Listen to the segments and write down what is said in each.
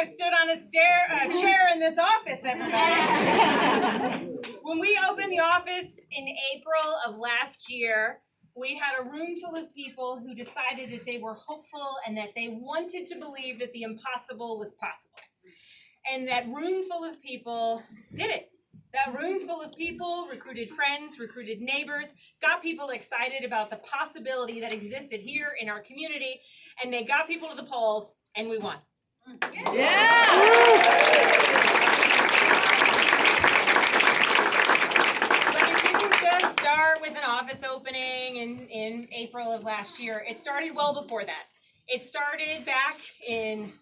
I've stood on a chair in this office, everybody. When we opened the office in April of last year, we had a room full of people who decided that they were hopeful and that they wanted to believe that the impossible was possible. And that room full of people did it. That room full of people recruited friends, recruited neighbors, got people excited about the possibility that existed here in our community, and they got people to the polls, and we won. Yeah! But it didn't just start with an office opening in April of last year. It started well before that. It started back in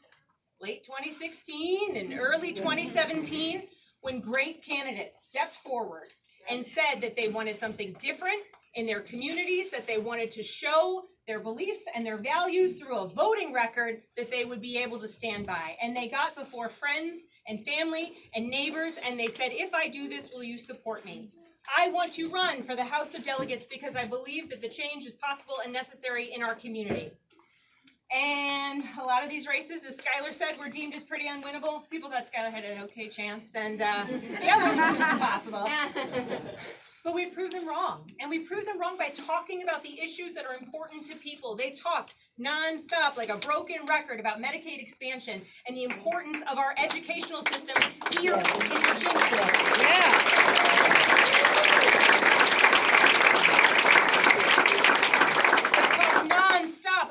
late 2016 and early 2017, when great candidates stepped forward and said that they wanted something different in their communities, that they wanted to show their beliefs and their values through a voting record that they would be able to stand by. And they got before friends and family and neighbors, and they said, if I do this, will you support me? I want to run for the House of Delegates because I believe that the change is possible and necessary in our community. And a lot of these races, as Skylar said, were deemed as pretty unwinnable. People thought Skylar had an okay chance, and the others were just impossible. But we proved them wrong. And we proved them wrong by talking about the issues that are important to people. They talked nonstop, like a broken record, about Medicaid expansion and the importance of our educational system here in Virginia.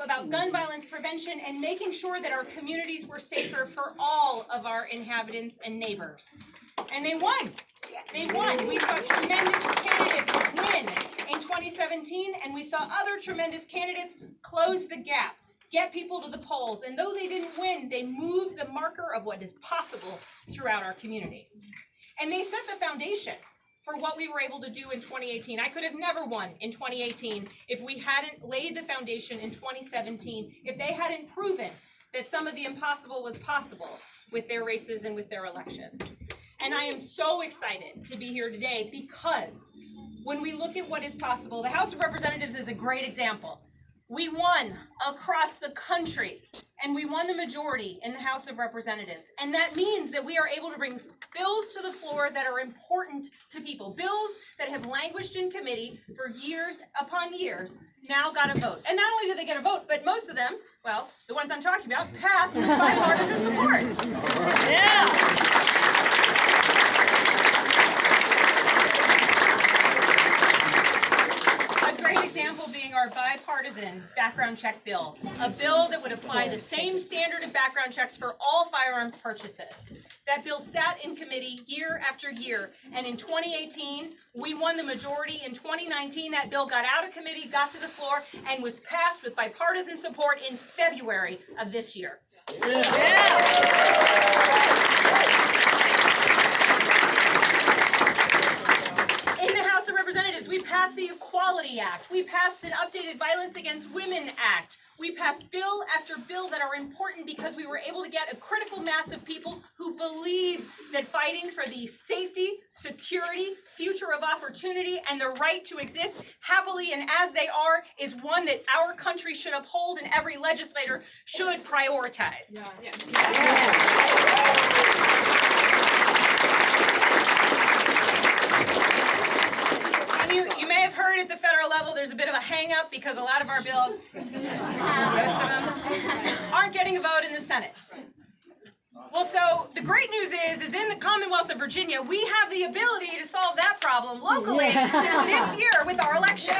About gun violence prevention and making sure that our communities were safer for all of our inhabitants and neighbors. And they won. They won. We saw tremendous candidates win in 2017, and we saw other tremendous candidates close the gap, get people to the polls. And though they didn't win, they moved the marker of what is possible throughout our communities. And they set the foundation for what we were able to do in 2018. I could have never won in 2018 if we hadn't laid the foundation in 2017, if they hadn't proven that some of the impossible was possible with their races and with their elections. And I am so excited to be here today because when we look at what is possible, the House of Representatives is a great example. We won across the country, and we won the majority in the House of Representatives. And that means that we are able to bring bills to the floor that are important to people. Bills that have languished in committee for years upon years now got a vote. And not only did they get a vote, but most of them, well, the ones I'm talking about, passed with bipartisan support. Yeah. Example being our bipartisan background check bill, a bill that would apply the same standard of background checks for all firearms purchases. That bill sat in committee year after year, and in 2018, we won the majority. In 2019, that bill got out of committee, got to the floor, and was passed with bipartisan support in February of this year. We passed the Equality Act. We passed an updated Violence Against Women Act. We passed bill after bill that are important because we were able to get a critical mass of people who believe that fighting for the safety, security, future of opportunity, and the right to exist happily and as they are is one that our country should uphold and every legislator should prioritize. You may have heard at the federal level there's a bit of a hang-up because a lot of our bills, most of them, aren't getting a vote in the Senate. Well, so the great news is in the Commonwealth of Virginia, we have the ability to solve that problem locally this year with our elections.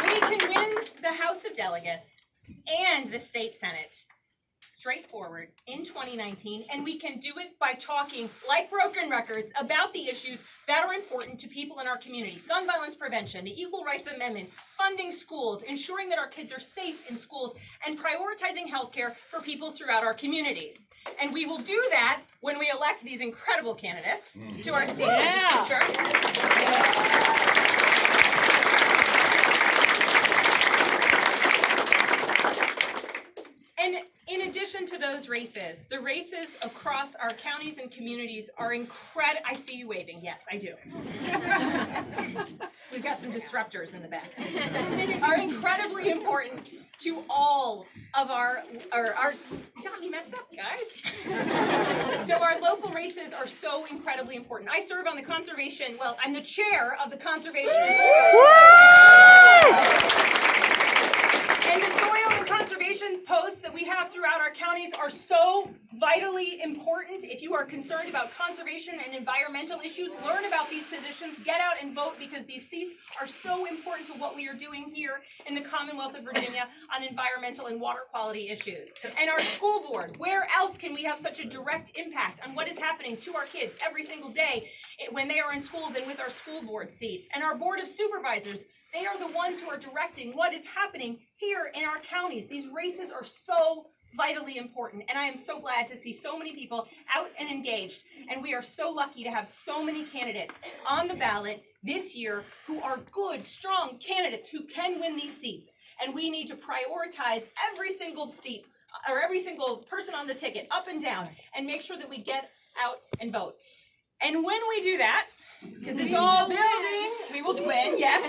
We can win the House of Delegates and the state Senate straightforward in 2019, and we can do it by talking like broken records about the issues that are important to people in our community. Gun violence prevention, the Equal Rights Amendment, funding schools, ensuring that our kids are safe in schools, and prioritizing healthcare for people throughout our communities. And we will do that when we elect these incredible candidates to our state legislature. And in addition to those races. The races across our counties and communities are incredible. I see you waving. Yes, I do. We've got some disruptors in the back. Are incredibly important to all of our you got me messed up, guys. So our local races are so incredibly important. I serve on the conservation, well, I'm the chair of the conservation. And the soil and conservation posts that we have throughout our counties are so vitally important. If you are concerned about conservation and environmental issues, learn about these positions, get out and vote, because these seats are so important to what we are doing here in the Commonwealth of Virginia on environmental and water quality issues. And our school board, where else can we have such a direct impact on what is happening to our kids every single day when they are in school than with our school board seats? And our board of supervisors, they are the ones who are directing what is happening here in our counties. These races are so vitally important, and I am so glad to see so many people out and engaged, and we are so lucky to have so many candidates on the ballot this year who are good, strong candidates who can win these seats, and we need to prioritize every single seat or every single person on the ticket up and down and make sure that we get out and vote. And when we do that, because it's all building, we will win, yes.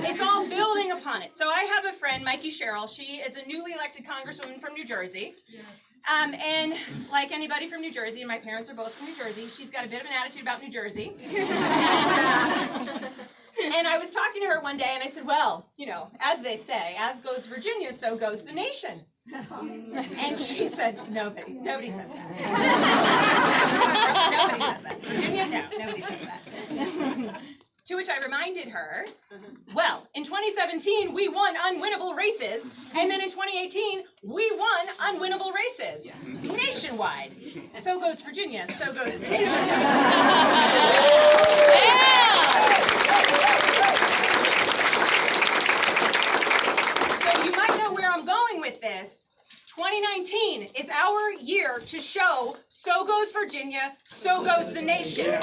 It's all building upon it. So I have a friend, Mikey Sherrill. She is a newly elected congresswoman from New Jersey. And like anybody from New Jersey, and my parents are both from New Jersey, she's got a bit of an attitude about New Jersey. And I was talking to her one day, and I said, well, you know, as they say, as goes Virginia, so goes the nation. And she said, nobody says that. Nobody says that. Virginia, no, nobody says that. To which I reminded her, well, in 2017, we won unwinnable races, and then in 2018, we won unwinnable races, nationwide. So goes Virginia, so goes the nation. So you might know where I'm going with this. 2019 is our year to show so goes Virginia, so goes the nation. And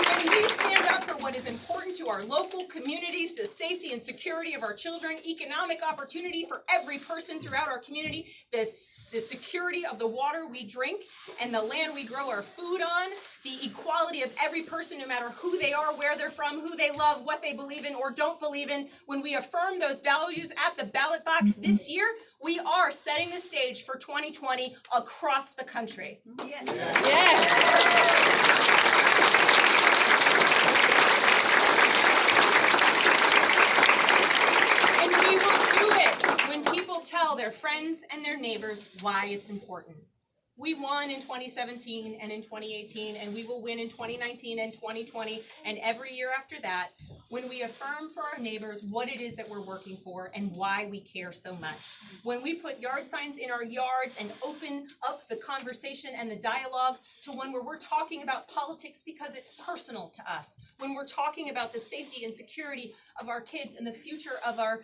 when we stand up for what is important to our local communities, the safety and security of our children, economic opportunity for every person throughout our community, the security of the water we drink and the land we grow our food on, the equality of every person, no matter who they are, where they're from, who they love, what they believe in or don't believe in. When we affirm those values at the ballot box this year, we are setting the stage for 2020 across the country. Yes. And we will do it when people tell their friends and their neighbors why it's important. We won in 2017 and in 2018, and we will win in 2019 and 2020 and every year after that when we affirm for our neighbors what it is that we're working for and why we care so much. When we put yard signs in our yards and open up the conversation and the dialogue to one where we're talking about politics because it's personal to us. When we're talking about the safety and security of our kids and the future of our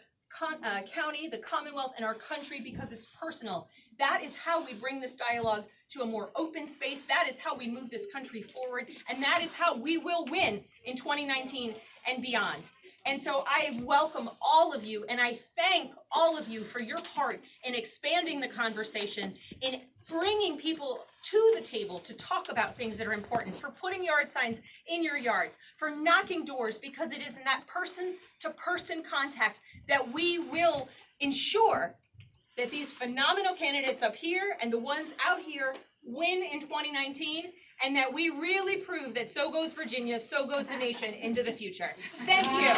county, the Commonwealth, and our country because it's personal. That is how we bring this dialogue to a more open space. That is how we move this country forward. And that is how we will win in 2019 and beyond. And so I welcome all of you, and I thank all of you for your part in expanding the conversation, in bringing people to the table to talk about things that are important, for putting yard signs in your yards, for knocking doors, because it is in that person-to-person contact that we will ensure that these phenomenal candidates up here and the ones out here win in 2019, and that we really prove that so goes Virginia, so goes the nation into the future. Thank you.